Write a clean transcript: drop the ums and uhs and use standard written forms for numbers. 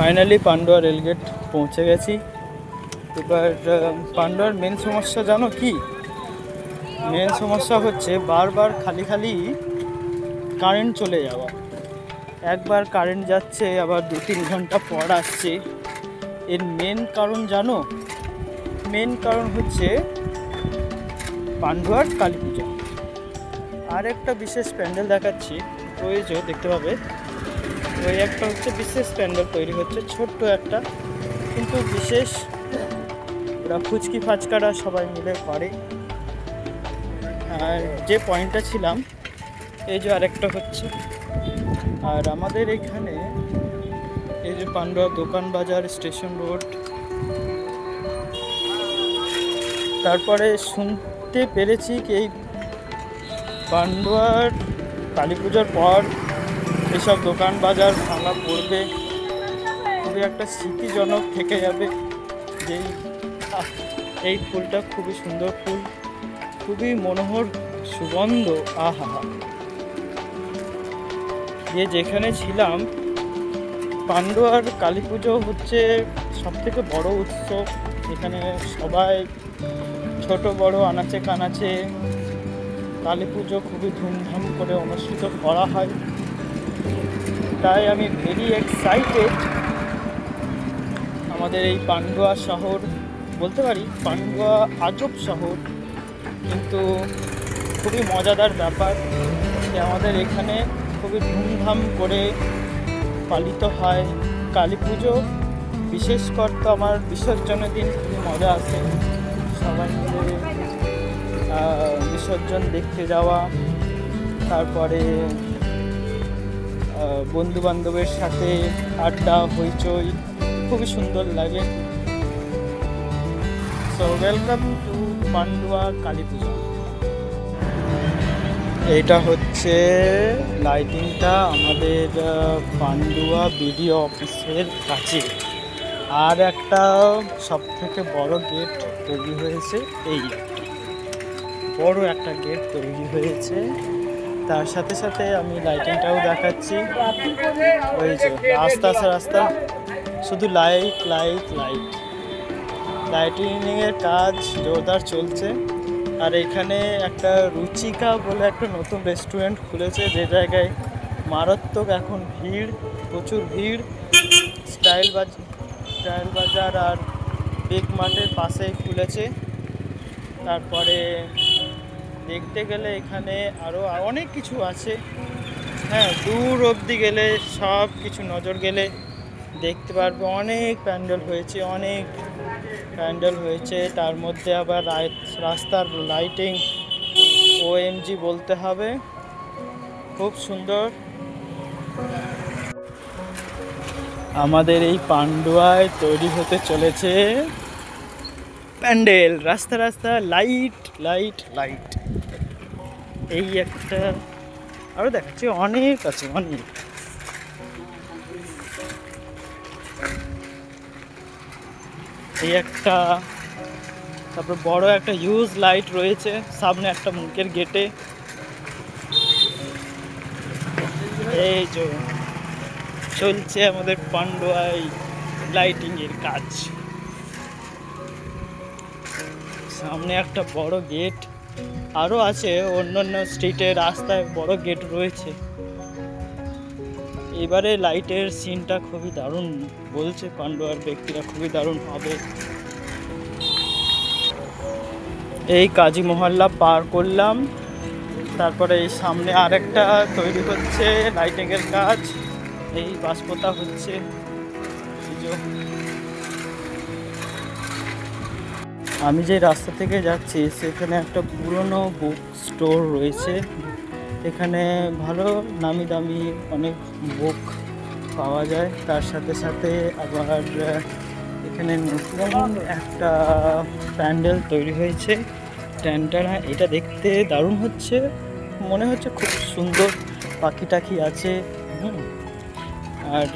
Finally Pandua rail gate পৌঁছে গেছি। এবার পান্ডুয়ার মেন সমস্যা জানো কি? মেন সমস্যা হচ্ছে বারবার খালি খালি কারেন্ট চলে যাওয়া। একবার কারেন্ট যাচ্ছে, আবার 2-3 ঘন্টা পর আসছে। এর মেন কারণ জানো? মেন কারণ হচ্ছে পান্ডুয়ার কালী পূজা। আর একটা বিশেষ প্যান্ডেল দেখাচ্ছি, ওই যে দেখতে পাবে, ওই একটা হচ্ছে বিশেষ প্যান্ডেল তৈরি হচ্ছে, ছোট্ট একটা কিন্তু বিশেষ। ওরা ফুচকি ফাচকারা সবাই মিলে করে। আর যে পয়েন্টটা ছিলাম, এই যে আরেকটা হচ্ছে। আর আমাদের এখানে এই যে পান্ডুয়া দোকান বাজার, স্টেশন রোড। তারপরে শুনতে পেরেছি কি এই পান্ডুয়ার কালী পুজোর পর এসব দোকান বাজার ভাঙা পড়বে, খুবই একটা স্মৃতিজনক থেকে যাবে। যেই এই ফুলটা খুবই সুন্দর ফুল, খুবই মনোহর সুগন্ধ, আহা। যে যেখানে ছিলাম, পান্ডুয়ার কালী পুজো হচ্ছে সবথেকে বড় উৎসব। এখানে সবাই ছোট বড় আনাচে কানাচে কালী পুজো খুবই ধুমধাম করে অনুষ্ঠিত করা হয়। তাই আমি ভেরি এক্সাইটেড। আমাদের এই পান্ডুয়া শহর, বলতে পারি পান্ডুয়া আজব শহর, কিন্তু খুবই মজাদার ব্যাপার যে আমাদের এখানে খুবই ধুমধাম করে পালিত হয় কালী পুজো। বিশেষ করে তো আমার বিসর্জনের দিন খুবই মজা আসে, সবাই মিলে বিসর্জন দেখতে যাওয়া, তারপরে বন্ধু বান্ধবের সাথে আড্ডা হইচই, খুবই সুন্দর লাগে। So welcome to Pandua Kali Puja. এইটা হচ্ছে লাইটিংটা আমাদের পান্ডুয়া বিডিও অফিসের কাছে। আর একটা সব থেকে বড় গেট তৈরি হয়েছে, এই একটা বড় একটা গেট তৈরি হয়েছে। তার সাথে সাথে আমি লাইটিংটাও দেখাচ্ছি। ওই যে রাস্তা শুধু লাইট লাইট লাইট, লাইটিংয়ের কাজ জোরদার চলছে। আর এখানে একটা রুচিকা বলে একটা নতুন রেস্টুরেন্ট খুলেছে, যে জায়গায় মারাত্মক এখন ভিড়, প্রচুর ভিড়। স্টাইল বাজার আর বিগ মার্টের পাশেই খুলেছে। তারপরে দেখতে গেলে এখানে আরও অনেক কিছু আছে। হ্যাঁ, দূর অবধি গেলে সব কিছু নজর গেলে দেখতে পারবে। অনেক প্যান্ডেল হয়েছে, তার মধ্যে আবার রাস্তার লাইটিং OMG বলতে হবে, খুব সুন্দর। আমাদের এই পান্ডুয়ায় তৈরি হতে চলেছে প্যান্ডেল, রাস্তা লাইট লাইট লাইট। এই একটা, আরও দেখাচ্ছি, অনেক আছে, অনেক। এই একটা, তারপর বড় একটা হিউজ লাইট রয়েছে সামনে একটা মুখের গেটে। এই যে চলছে আমাদের পান্ডুয়ায় লাইটিং এর কাজ। সামনে একটা বড় গেট, আরও আছে অন্যান্য স্ট্রিটে রাস্তায় বড় গেট রয়েছে। এবারে লাইটের সিনটা খুবই দারুণ বলছে পান্ডুয়ার ব্যক্তিরা, খুবই দারুণ হবে। এই কাজী মহল্লা পার করলাম, তারপরে এই সামনে আরেকটা তৈরি হচ্ছে লাইটিংয়ের কাজ, এই বাঁশপোতা হচ্ছে। আমি যে রাস্তা থেকে যাচ্ছি সেখানে একটা পুরনো বুক স্টোর রয়েছে। এখানে ভালো নামি দামি অনেক বুক পাওয়া যায়। তার সাথে সাথে আবার এখানে নতুন একটা প্যান্ডেল তৈরি হয়েছে, ট্যান্টানা। এটা দেখতে দারুণ হচ্ছে, মনে হচ্ছে খুব সুন্দর, পাখি টাখি আছে। আর